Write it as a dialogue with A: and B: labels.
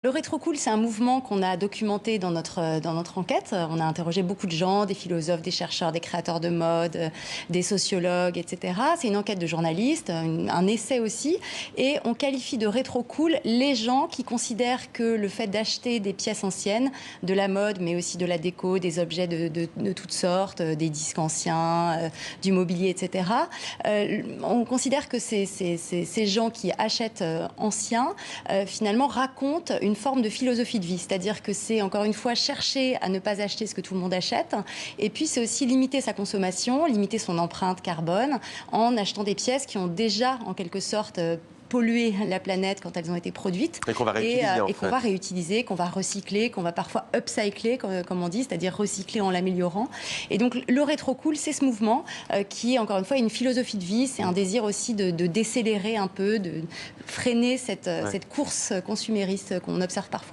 A: Le rétrocool, c'est un mouvement qu'on a documenté dans notre enquête. On a interrogé beaucoup de gens, des philosophes, des chercheurs, des créateurs de mode, des sociologues, etc. C'est une enquête de journalistes, un essai aussi. Et on qualifie de rétrocool les gens qui considèrent que le fait d'acheter des pièces anciennes, de la mode, mais aussi de la déco, des objets de toutes sortes, des disques anciens, du mobilier, etc. On considère que ces gens qui achètent anciens, finalement, racontent une forme de philosophie de vie, c'est-à-dire que c'est encore une fois chercher à ne pas acheter ce que tout le monde achète, et puis c'est aussi limiter sa consommation, limiter son empreinte carbone en achetant des pièces qui ont déjà en quelque sorte polluer la planète quand elles ont été produites
B: Et qu'on va réutiliser en
A: et qu'on
B: fait.
A: va réutiliser, qu'on va recycler, qu'on va parfois upcycler, comme on dit, c'est-à-dire recycler en l'améliorant. Et donc le rétrocool, c'est ce mouvement qui est encore une fois une philosophie de vie, c'est un désir aussi de décélérer un peu, de freiner cette course consumériste qu'on observe parfois.